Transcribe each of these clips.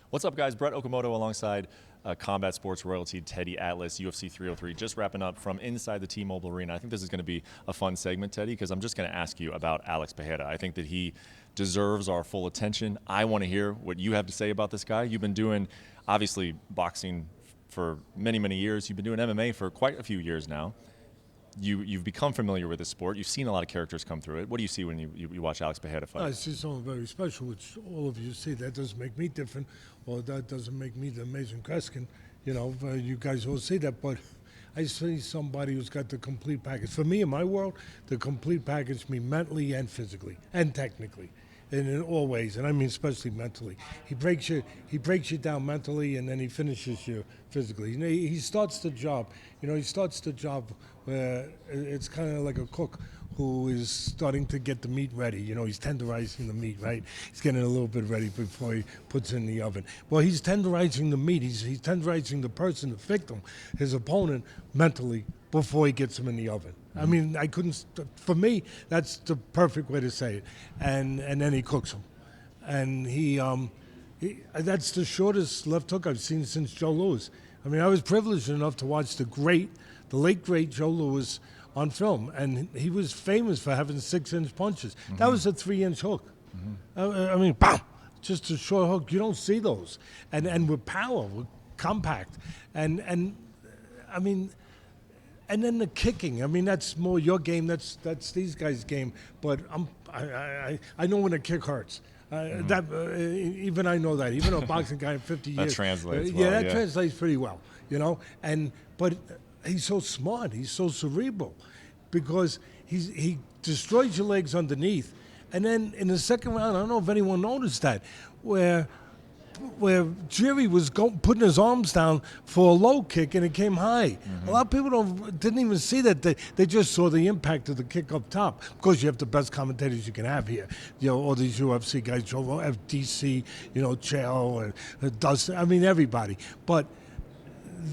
What's up, guys? Brett Okamoto alongside combat sports royalty Teddy Atlas, UFC 303, just wrapping up from inside the T-Mobile Arena. I think this is going to be a fun segment, Teddy, because I'm just going to ask you about Alex Pereira. I think that he deserves our full attention. I want to hear what you have to say about this guy. You've been doing, obviously, boxing for many, many years. You've been doing MMA for quite a few years now. You've become familiar with this sport. You've seen a lot of characters come through it. What do you see when you watch Alex Pereira fight? I see something very special, which all of you see. That doesn't make me different, or that doesn't make me the amazing Kreskin. You know, you guys all see that, but I see somebody who's got the complete package. For me, in my world, the complete package means mentally and physically and technically. And in all ways, and I mean especially mentally. He breaks you down mentally, and then he finishes you physically. You know, he starts the job. You know, he starts the job where it's kind of like a cook who is starting to get the meat ready. You know, he's tenderizing the meat, right? He's getting it a little bit ready before he puts it in the oven. Well, he's tenderizing the meat. He's tenderizing the person, the victim, his opponent, mentally before he gets him in the oven. I mean, for me, that's the perfect way to say it. And then he cooks him. And that's the shortest left hook I've seen since Joe Louis. I mean, I was privileged enough to watch the late great Joe Louis on film. And he was famous for having 6-inch punches. That was a 3-inch hook. I mean, bam! Just a short hook. You don't see those. And with power, with compact. And I mean, and then the kicking. I mean, that's more your game. That's these guys' game. But I know when a kick hurts. Even I know that. Even a boxing guy in 50 years. That translates well. Yeah, that translates pretty well. You know, but he's so smart. He's so cerebral, because he destroys your legs underneath, and then in the second round, I don't know if anyone noticed that, where Jiri was putting his arms down for a low kick and it came high. A lot of people didn't even see that. They just saw the impact of the kick up top. Of course, you have the best commentators you can have here. You know, all these UFC guys, Joe FDC, you know, Chael and Dustin. I mean, everybody. But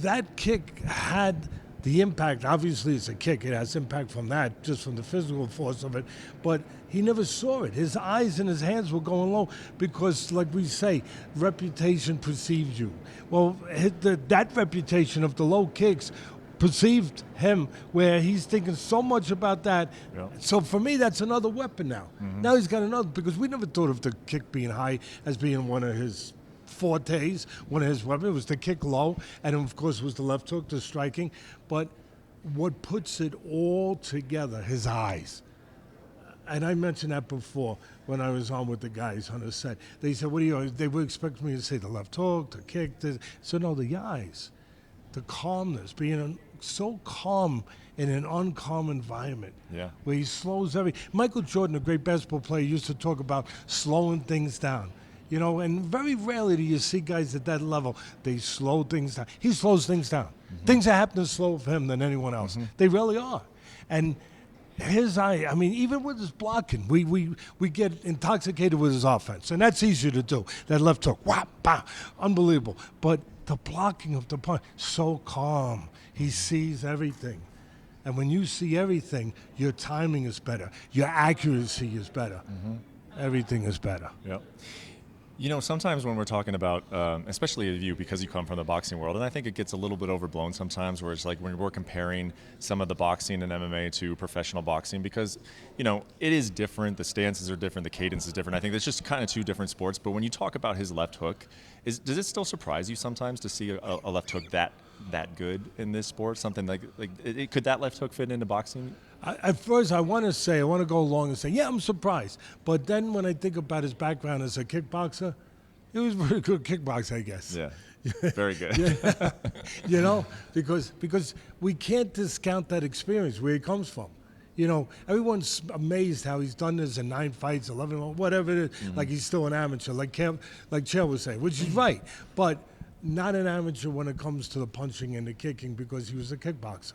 that kick had the impact. Obviously, it's a kick. It has impact from that, just from the physical force of it. But he never saw it. His eyes and his hands were going low because, like we say, reputation precedes you. Well, that reputation of the low kicks perceived him, where he's thinking so much about that. Yeah. So for me, that's another weapon now. Now he's got another, because we never thought of the kick being high as being one of his fortes. One of his weapons was to kick low, and of course was the left hook, the striking. But what puts it all together, his eyes. And I mentioned that before when I was on with the guys on the set. They said, "What do you?" They would expect me to say the left hook, the kick. So no, the eyes, the calmness, being so calm in an uncalm environment. Yeah. Where he slows Michael Jordan, a great basketball player, used to talk about slowing things down. You know, and very rarely do you see guys at that level. They slow things down. He slows things down. Things are happening slower for him than anyone else. They really are. And his eye, I mean, even with his blocking, we get intoxicated with his offense. And that's easier to do. That left hook, whap, bah, unbelievable. But the blocking of the punch, so calm. He sees everything. And when you see everything, your timing is better. Your accuracy is better. Everything is better. Yep. You know, sometimes when we're talking about, especially you, because you come from the boxing world, and I think it gets a little bit overblown sometimes, where it's like when we're comparing some of the boxing and MMA to professional boxing, because, you know, it is different, the stances are different, the cadence is different. I think it's just kind of two different sports. But when you talk about his left hook, does it still surprise you sometimes to see a left hook that good in this sport? Something could that left hook fit into boxing? At first, I want to go along and say, yeah, I'm surprised. But then when I think about his background as a kickboxer, he was a very good kickboxer, I guess. Yeah, very good. Yeah. You know, because we can't discount that experience, where he comes from. You know, everyone's amazed how he's done this in 9 fights, 11, whatever it is, like he's still an amateur, like Chael was saying, which is right. But not an amateur when it comes to the punching and the kicking, because he was a kickboxer.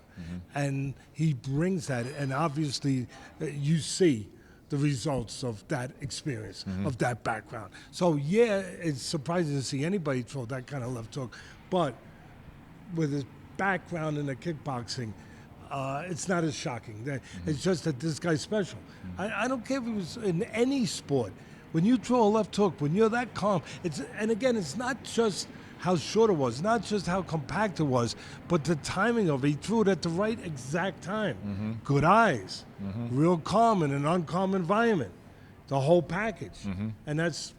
And he brings that, and obviously you see the results of that experience, of that background. So yeah, it's surprising to see anybody throw that kind of left hook, but with his background in the kickboxing, it's not as shocking. It's just that this guy's special. I don't care if he was in any sport. When you throw a left hook, when you're that calm, and again, it's not just how short it was, not just how compact it was, but the timing of it. He threw it at the right exact time. Good eyes, real calm in an uncalm environment, the whole package. And that's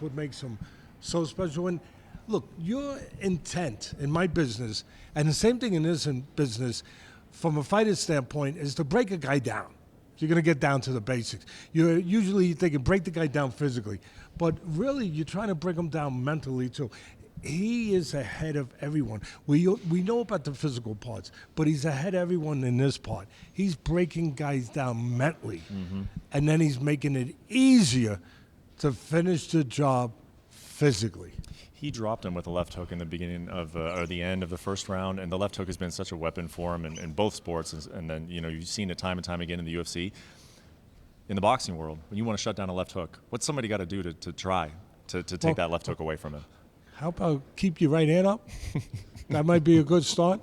what makes him so special. And look, your intent in my business, and the same thing in this business, from a fighter's standpoint, is to break a guy down. You're going to get down to the basics. You're usually thinking break the guy down physically, but really you're trying to break him down mentally too. He is ahead of everyone. We know about the physical parts, but he's ahead of everyone in this part. He's breaking guys down mentally, and then he's making it easier to finish the job physically. He dropped him with a left hook in the beginning of or the end of the first round, and the left hook has been such a weapon for him in both sports. And then you've seen it time and time again in the UFC. In the boxing world, when you want to shut down a left hook, what's somebody got to do to try to take that left hook away from him? How about keep your right hand up? That might be a good start.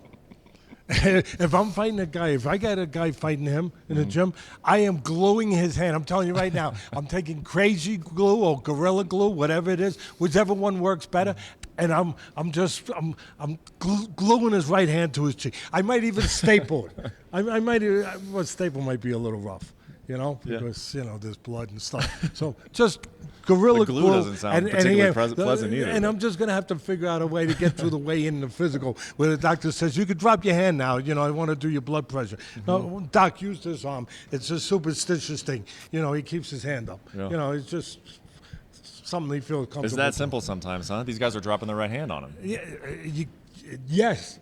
If I'm fighting a guy, if I got a guy fighting him in the gym, I am gluing his hand. I'm telling you right now, I'm taking crazy glue or gorilla glue, whatever it is, whichever one works better, and I'm gluing his right hand to his cheek. I might even staple it. I might, well, staple might be a little rough, because there's blood and stuff. So just gorilla glue doesn't sound particularly pleasant either. And I'm just going to have to figure out a way to get through the way in the physical, where the doctor says, you could drop your hand now, I want to do your blood pressure. No, doc, use this arm. It's a superstitious thing. He keeps his hand up. Yeah. It's just something he feels comfortable It's that with. Simple sometimes, huh? These guys are dropping their right hand on him. Yeah, yes.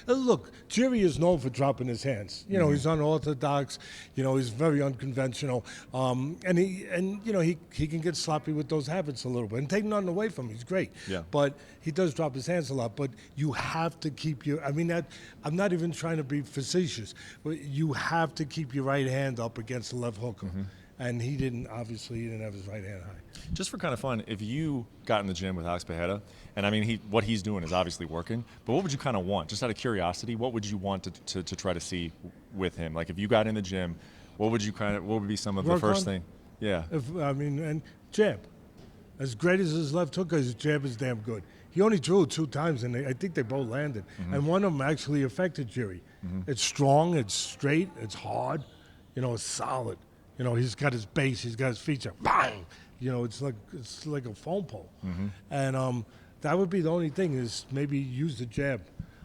Look, Jiri is known for dropping his hands. He's unorthodox. He's very unconventional. And he can get sloppy with those habits a little bit. And take nothing away from him. He's great. Yeah. But he does drop his hands a lot. But you have to keep I'm not even trying to be facetious, but you have to keep your right hand up against the left hooker. And he didn't have his right hand high. Just for kind of fun, if you got in the gym with Alex Pereira, and what he's doing is obviously working, but what would you kind of want? Just out of curiosity, what would you want to try to see with him? Like if you got in the gym, what would be some of the first thing? Yeah. And jab. As great as his left hook is, his jab is damn good. He only threw it 2 times, and I think they both landed. And one of them actually affected Jiri. It's strong, it's straight, it's hard, it's solid. He's got his base, he's got his feature. Bang! It's like a phone pole. And that would be the only thing, is maybe use the jab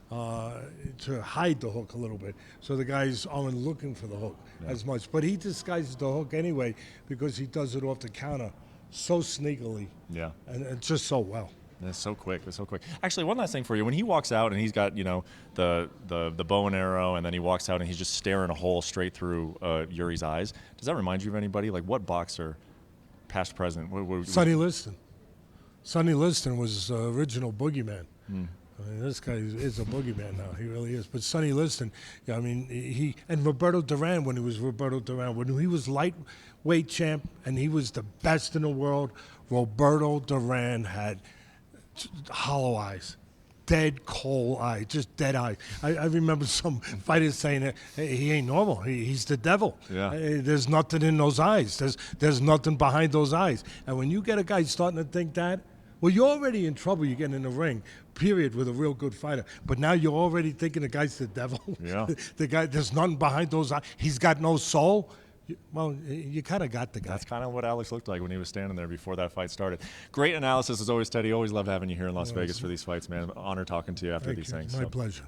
to hide the hook a little bit, so the guys aren't looking for the hook as much. But he disguises the hook anyway, because he does it off the counter so sneakily. Yeah. And just so well. It's so quick. It's so quick. Actually, one last thing for you. When he walks out and he's got the bow and arrow, and then he walks out and he's just staring a hole straight through Yuri's eyes, does that remind you of anybody? Like what boxer, past, present? Sonny Liston. Sonny Liston was original Boogeyman. This guy is a boogeyman now. He really is. But Sonny Liston, he and Roberto Duran, when he was Roberto Duran, when he was lightweight champ and he was the best in the world, Roberto Duran had hollow eyes, dead cold eyes, just dead eyes. I remember some fighters saying that he ain't normal. He's the devil. Yeah. There's nothing in those eyes. There's nothing behind those eyes. And when you get a guy starting to think that, well, you're already in trouble. You get in the ring, period, with a real good fighter. But now you're already thinking the guy's the devil. Yeah. The guy, there's nothing behind those eyes. He's got no soul. Well, you kind of got the guy. That's kind of what Alex looked like when he was standing there before that fight started. Great analysis as always, Teddy. Always love having you here in Las Vegas for these fights, man. Honor talking to you after these things. My pleasure.